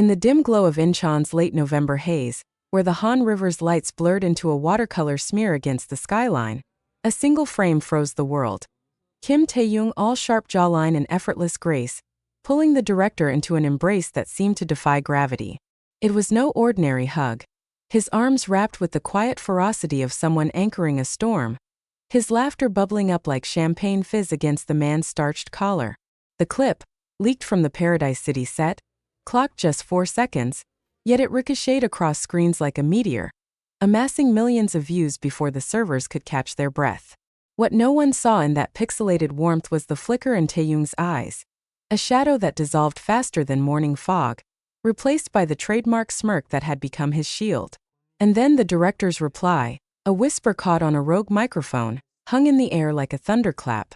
In the dim glow of Incheon's late November haze, where the Han River's lights blurred into a watercolor smear against the skyline, a single frame froze the world. Kim Taehyung, all sharp jawline and effortless grace, pulling the director into an embrace that seemed to defy gravity. It was no ordinary hug. His arms wrapped with the quiet ferocity of someone anchoring a storm, his laughter bubbling up like champagne fizz against the man's starched collar. The clip, leaked from the Paradise City set, clocked just 4 seconds, yet it ricocheted across screens like a meteor, amassing millions of views before the servers could catch their breath. What no one saw in that pixelated warmth was the flicker in Taehyung's eyes, a shadow that dissolved faster than morning fog, replaced by the trademark smirk that had become his shield. And then the director's reply, a whisper caught on a rogue microphone, hung in the air like a thunderclap.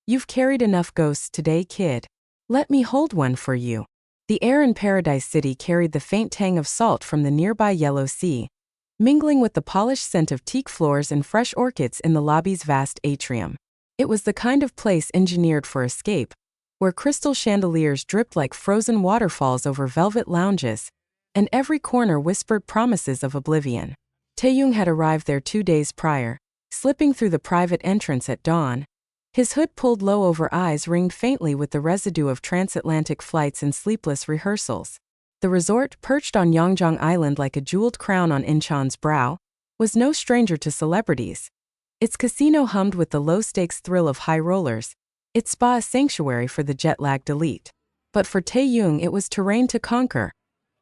"You've carried enough ghosts today, kid. Let me hold one for you." The air in Paradise City carried the faint tang of salt from the nearby Yellow Sea, mingling with the polished scent of teak floors and fresh orchids in the lobby's vast atrium. It was the kind of place engineered for escape, where crystal chandeliers dripped like frozen waterfalls over velvet lounges, and every corner whispered promises of oblivion. Taehyung had arrived there 2 days prior, slipping through the private entrance at dawn. His hood pulled low over eyes ringed faintly with the residue of transatlantic flights and sleepless rehearsals. The resort, perched on Yeongjong Island like a jeweled crown on Incheon's brow, was no stranger to celebrities. Its casino hummed with the low-stakes thrill of high rollers, its spa a sanctuary for the jet-lagged elite. But for Taehyung it was terrain to conquer,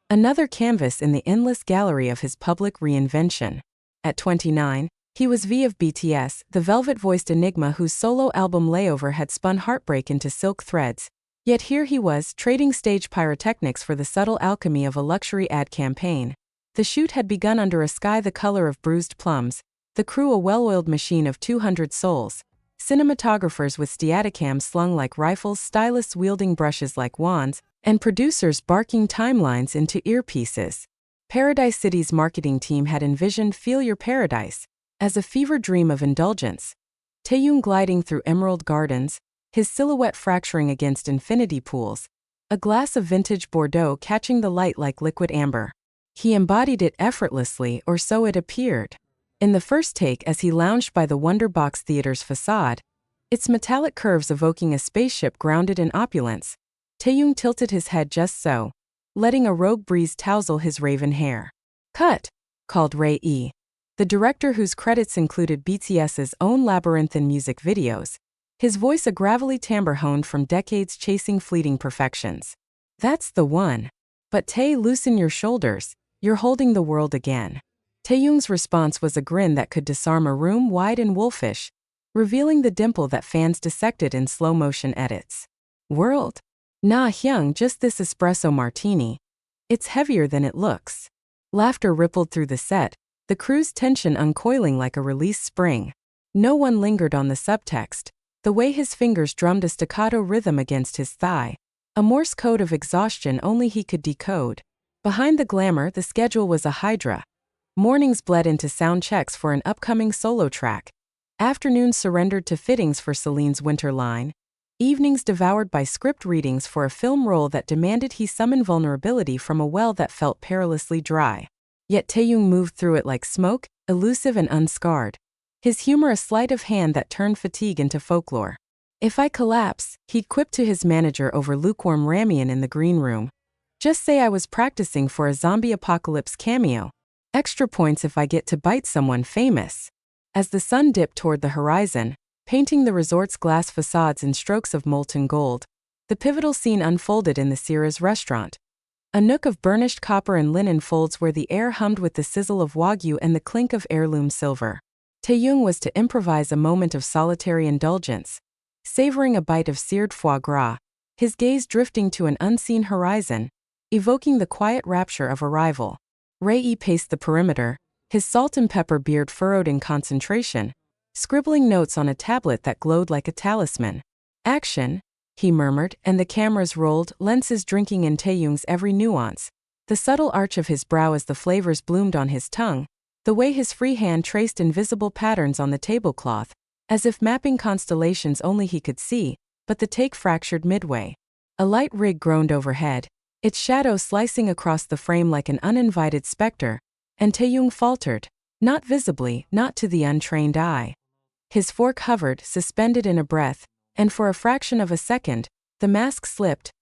another canvas in the endless gallery of his public reinvention. At 29, he was V of BTS, the velvet-voiced enigma whose solo album Layover had spun heartbreak into silk threads. Yet here he was, trading stage pyrotechnics for the subtle alchemy of a luxury ad campaign. The shoot had begun under a sky the color of bruised plums, the crew a well-oiled machine of 200 souls, cinematographers with Steadicams slung like rifles, stylists wielding brushes like wands, and producers barking timelines into earpieces. Paradise City's marketing team had envisioned Feel Your Paradise as a fever dream of indulgence. Taehyung gliding through emerald gardens, his silhouette fracturing against infinity pools, a glass of vintage Bordeaux catching the light like liquid amber. He embodied it effortlessly, or so it appeared. In the first take as he lounged by the Wonderbox Theater's facade, its metallic curves evoking a spaceship grounded in opulence, Taehyung tilted his head just so, letting a rogue breeze tousle his raven hair. "Cut!" called Ray-E, the director whose credits included BTS's own labyrinthine music videos, his voice a gravelly timbre honed from decades chasing fleeting perfections. "That's the one. But Tae, loosen your shoulders, you're holding the world again." Taehyung's response was a grin that could disarm a room wide and wolfish, revealing the dimple that fans dissected in slow-motion edits. "World? Nah Hyung, just this espresso martini. It's heavier than it looks." Laughter rippled through the set, the crew's tension uncoiling like a released spring. No one lingered on the subtext, the way his fingers drummed a staccato rhythm against his thigh, a Morse code of exhaustion only he could decode. Behind the glamour, the schedule was a hydra. Mornings bled into sound checks for an upcoming solo track. Afternoons surrendered to fittings for Celine's winter line. Evenings devoured by script readings for a film role that demanded he summon vulnerability from a well that felt perilously dry. Yet Taehyung moved through it like smoke, elusive and unscarred. His humor a sleight of hand that turned fatigue into folklore. "If I collapse," he'd quipped to his manager over lukewarm ramen in the green room, "just say I was practicing for a zombie apocalypse cameo. Extra points if I get to bite someone famous." As the sun dipped toward the horizon, painting the resort's glass facades in strokes of molten gold, the pivotal scene unfolded in the Sierra's restaurant. A nook of burnished copper and linen folds where the air hummed with the sizzle of wagyu and the clink of heirloom silver. Taehyung was to improvise a moment of solitary indulgence, savoring a bite of seared foie gras, his gaze drifting to an unseen horizon, evoking the quiet rapture of arrival. Ray-E paced the perimeter, his salt and pepper beard furrowed in concentration, scribbling notes on a tablet that glowed like a talisman. "Action," he murmured, and the cameras rolled, lenses drinking in Taehyung's every nuance, the subtle arch of his brow as the flavors bloomed on his tongue, the way his free hand traced invisible patterns on the tablecloth, as if mapping constellations only he could see, but the take fractured midway. A light rig groaned overhead, its shadow slicing across the frame like an uninvited specter, and Taehyung faltered, not visibly, not to the untrained eye. His fork hovered, suspended in a breath, and for a fraction of a second, the mask slipped,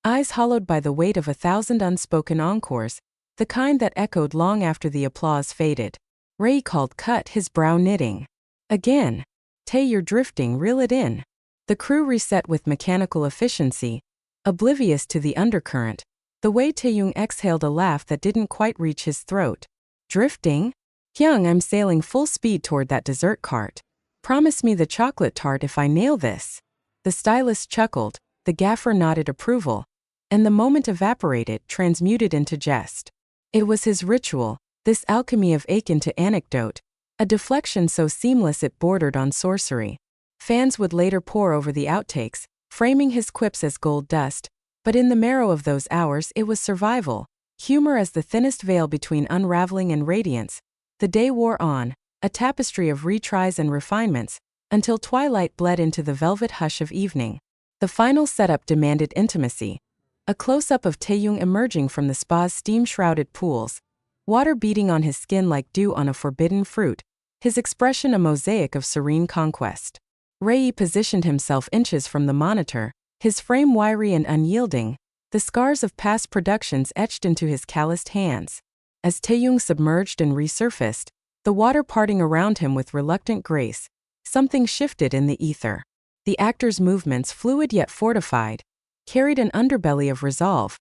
eyes hollowed by the weight of 1,000 unspoken encores, the kind that echoed long after the applause faded. Ray called cut, his brow knitting. Again. Tae, you're drifting, reel it in. The crew reset with mechanical efficiency, oblivious to the undercurrent, the way Taehyung exhaled a laugh that didn't quite reach his throat. Drifting? Hyung, I'm sailing full speed toward that dessert cart. Promise me the chocolate tart if I nail this. The stylist chuckled, the gaffer nodded approval, and the moment evaporated, transmuted into jest. It was his ritual, this alchemy of ache into anecdote, a deflection so seamless it bordered on sorcery. Fans would later pore over the outtakes, framing his quips as gold dust, but in the marrow of those hours it was survival, humor as the thinnest veil between unraveling and radiance. The day wore on, a tapestry of retries and refinements, until twilight bled into the velvet hush of evening. The final setup demanded intimacy. A close-up of Taehyung emerging from the spa's steam-shrouded pools, water beating on his skin like dew on a forbidden fruit, his expression a mosaic of serene conquest. Ray positioned himself inches from the monitor, his frame wiry and unyielding, the scars of past productions etched into his calloused hands. As Taehyung submerged and resurfaced, the water parting around him with reluctant grace, something shifted in the ether. The actor's movements, fluid yet fortified, carried an underbelly of resolve,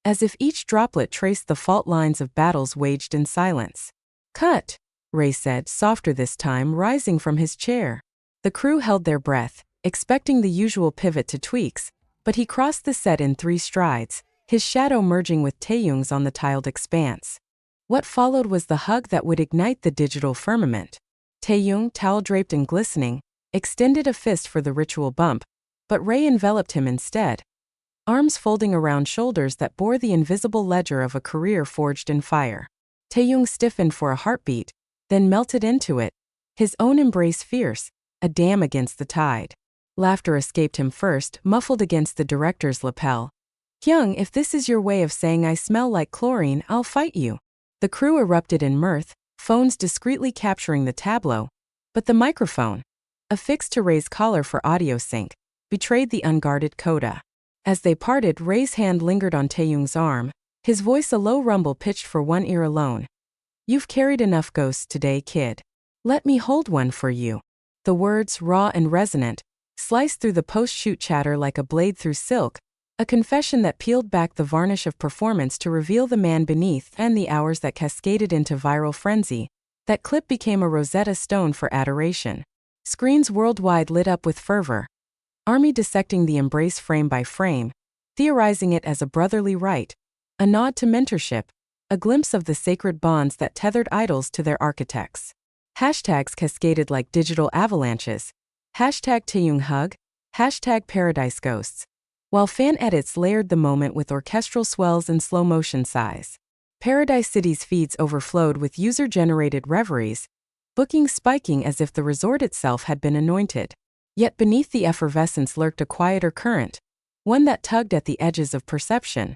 as if each droplet traced the fault lines of battles waged in silence. Cut, Ray said, softer this time, rising from his chair. The crew held their breath, expecting the usual pivot to tweaks, but he crossed the set in 3 strides, his shadow merging with Taehyung's on the tiled expanse. What followed was the hug that would ignite the digital firmament. Taehyung, towel-draped and glistening, extended a fist for the ritual bump, but Ray enveloped him instead, arms folding around shoulders that bore the invisible ledger of a career forged in fire. Taehyung stiffened for a heartbeat, then melted into it, his own embrace fierce, a dam against the tide. Laughter escaped him first, muffled against the director's lapel. Hyung, if this is your way of saying I smell like chlorine, I'll fight you. The crew erupted in mirth, phones discreetly capturing the tableau, but the microphone, affixed to Ray's collar for audio sync, betrayed the unguarded coda. As they parted, Ray's hand lingered on Taehyung's arm, his voice a low rumble pitched for one ear alone. You've carried enough ghosts today, kid. Let me hold one for you. The words, raw and resonant, sliced through the post-shoot chatter like a blade through silk, a confession that peeled back the varnish of performance to reveal the man beneath and the hours that cascaded into viral frenzy. That clip became a Rosetta Stone for adoration. Screens worldwide lit up with fervor. Army dissecting the embrace frame by frame, theorizing it as a brotherly rite, a nod to mentorship, a glimpse of the sacred bonds that tethered idols to their architects. Hashtags cascaded like digital avalanches. Hashtag Taehyung hug, hashtag Paradise Ghosts, while fan edits layered the moment with orchestral swells and slow-motion sighs. Paradise City's feeds overflowed with user-generated reveries, bookings spiking as if the resort itself had been anointed. Yet beneath the effervescence lurked a quieter current, one that tugged at the edges of perception.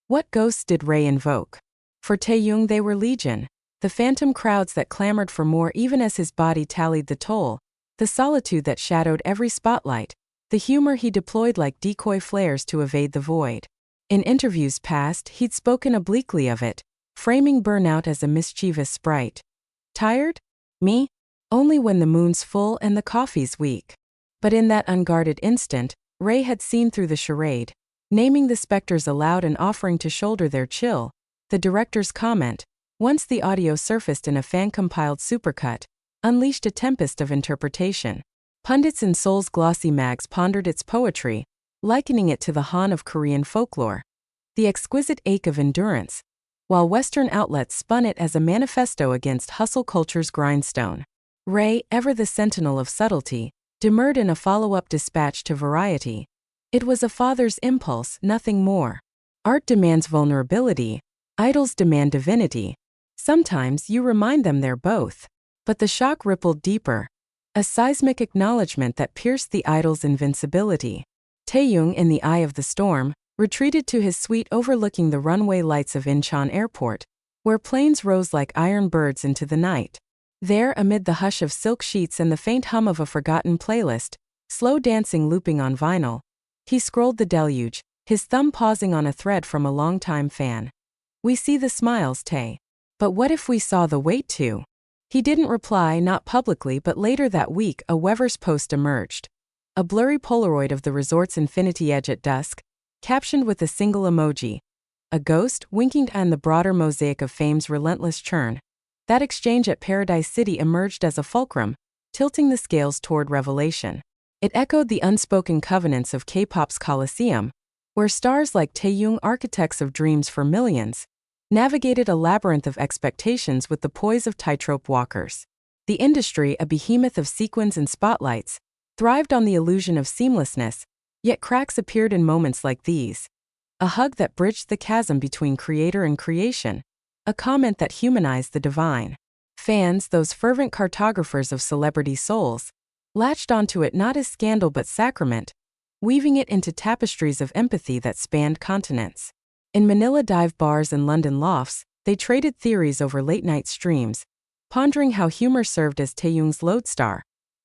What ghosts did Ray invoke? For Taehyung they were legion, the phantom crowds that clamored for more even as his body tallied the toll, the solitude that shadowed every spotlight, the humor he deployed like decoy flares to evade the void. In interviews past, he'd spoken obliquely of it, framing burnout as a mischievous sprite. Tired? Me? Only when the moon's full and the coffee's weak. But in that unguarded instant, Ray had seen through the charade, naming the specters aloud and offering to shoulder their chill. The director's comment, once the audio surfaced in a fan-compiled supercut, unleashed a tempest of interpretation. Pundits in Seoul's glossy mags pondered its poetry, likening it to the Han of Korean folklore, the exquisite ache of endurance, while Western outlets spun it as a manifesto against hustle culture's grindstone. Ray, ever the sentinel of subtlety, demurred in a follow-up dispatch to Variety. It was a father's impulse, nothing more. Art demands vulnerability, idols demand divinity. Sometimes you remind them they're both. But the shock rippled deeper, a seismic acknowledgement that pierced the idol's invincibility. Taehyung, in the eye of the storm, retreated to his suite overlooking the runway lights of Incheon Airport, where planes rose like iron birds into the night. There, amid the hush of silk sheets and the faint hum of a forgotten playlist, slow dancing looping on vinyl, he scrolled the deluge, his thumb pausing on a thread from a longtime fan. We see the smiles, Tae. But what if we saw the weight too? He didn't reply, not publicly, but later that week a Weverse post emerged. A blurry Polaroid of the resort's infinity edge at dusk, captioned with a single emoji. A ghost, winking and the broader mosaic of fame's relentless churn. That exchange at Paradise City emerged as a fulcrum, tilting the scales toward revelation. It echoed the unspoken covenants of K-pop's Coliseum, where stars like Taehyung, architects of dreams for millions, navigated a labyrinth of expectations with the poise of tightrope walkers. The industry, a behemoth of sequins and spotlights, thrived on the illusion of seamlessness, yet cracks appeared in moments like these. A hug that bridged the chasm between creator and creation. A comment that humanized the divine. Fans, those fervent cartographers of celebrity souls, latched onto it not as scandal but sacrament, weaving it into tapestries of empathy that spanned continents. In Manila dive bars and London lofts, they traded theories over late-night streams, pondering how humor served as Taehyung's lodestar,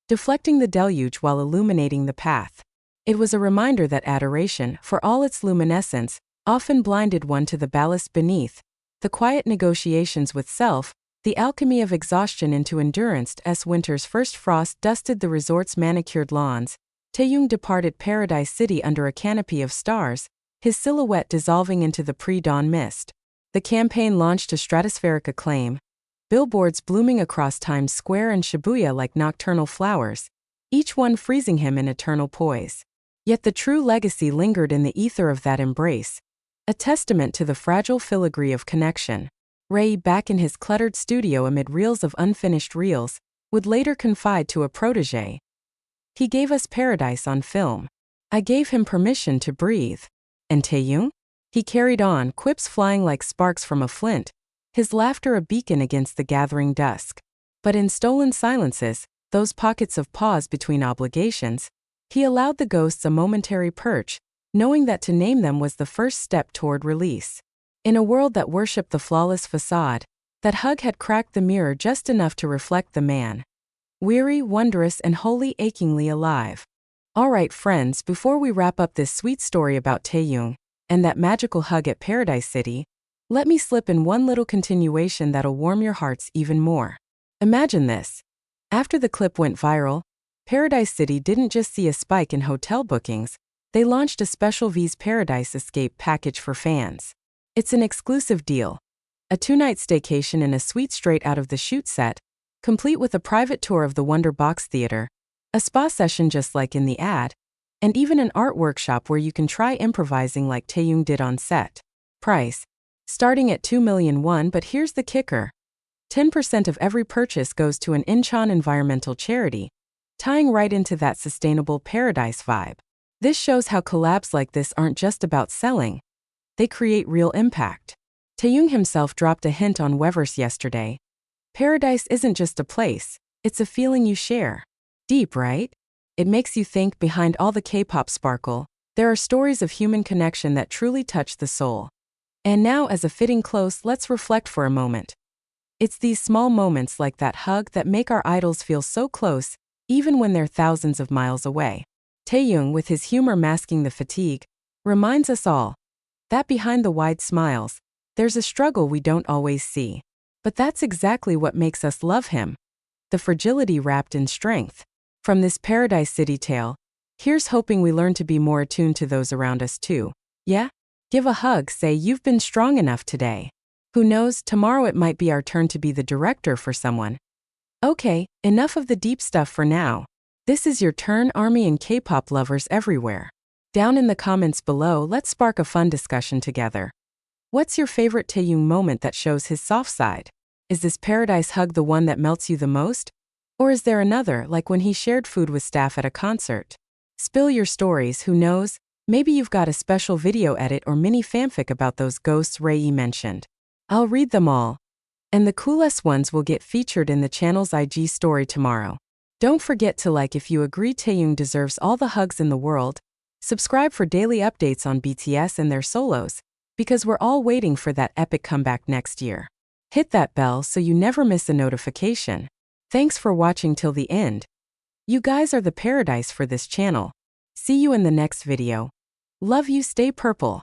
deflecting the deluge while illuminating the path. It was a reminder that adoration, for all its luminescence, often blinded one to the ballast beneath, the quiet negotiations with self, the alchemy of exhaustion into endurance. As winter's first frost dusted the resort's manicured lawns, Taehyung departed Paradise City under a canopy of stars, his silhouette dissolving into the pre-dawn mist. The campaign launched to stratospheric acclaim, billboards blooming across Times Square and Shibuya like nocturnal flowers, each one freezing him in eternal poise. Yet the true legacy lingered in the ether of that embrace, a testament to the fragile filigree of connection. Ray, back in his cluttered studio amid reels of unfinished reels, would later confide to a protégé. He gave us paradise on film. I gave him permission to breathe. And Taehyung? He carried on, quips flying like sparks from a flint, his laughter a beacon against the gathering dusk. But in stolen silences, those pockets of pause between obligations, he allowed the ghosts a momentary perch, knowing that to name them was the first step toward release. In a world that worshipped the flawless facade, that hug had cracked the mirror just enough to reflect the man. Weary, wondrous, and wholly achingly alive. Alright friends, before we wrap up this sweet story about Taehyung, and that magical hug at Paradise City, let me slip in one little continuation that'll warm your hearts even more. Imagine this. After the clip went viral, Paradise City didn't just see a spike in hotel bookings, they launched a special V's Paradise Escape package for fans. It's an exclusive deal. A 2-night staycation in a suite straight out of the shoot set, complete with a private tour of the Wonder Box Theater, a spa session just like in the ad, and even an art workshop where you can try improvising like Taehyung did on set. Price. Starting at 2 million won, but here's the kicker. 10% of every purchase goes to an Incheon environmental charity, tying right into that sustainable paradise vibe. This shows how collabs like this aren't just about selling. They create real impact. Taehyung himself dropped a hint on Weverse yesterday. Paradise isn't just a place, it's a feeling you share. Deep, right? It makes you think behind all the K-pop sparkle, there are stories of human connection that truly touch the soul. And now, as a fitting close, let's reflect for a moment. It's these small moments like that hug that make our idols feel so close, even when they're thousands of miles away. Taehyung, with his humor masking the fatigue, reminds us all that behind the wide smiles, there's a struggle we don't always see. But that's exactly what makes us love him. The fragility wrapped in strength. From this Paradise City tale, here's hoping we learn to be more attuned to those around us too. Yeah? Give a hug, say you've been strong enough today. Who knows, tomorrow it might be our turn to be the director for someone. Okay, enough of the deep stuff for now. This is your turn, ARMY and K-pop lovers everywhere. Down in the comments below, let's spark a fun discussion together. What's your favorite Taehyung moment that shows his soft side? Is this paradise hug the one that melts you the most? Or is there another, like when he shared food with staff at a concert? Spill your stories, who knows? Maybe you've got a special video edit or mini fanfic about those ghosts Ray mentioned. I'll read them all. And the coolest ones will get featured in the channel's IG story tomorrow. Don't forget to like if you agree Taehyung deserves all the hugs in the world. Subscribe for daily updates on BTS and their solos, because we're all waiting for that epic comeback next year. Hit that bell so you never miss a notification. Thanks for watching till the end. You guys are the paradise for this channel. See you in the next video. Love you, stay purple.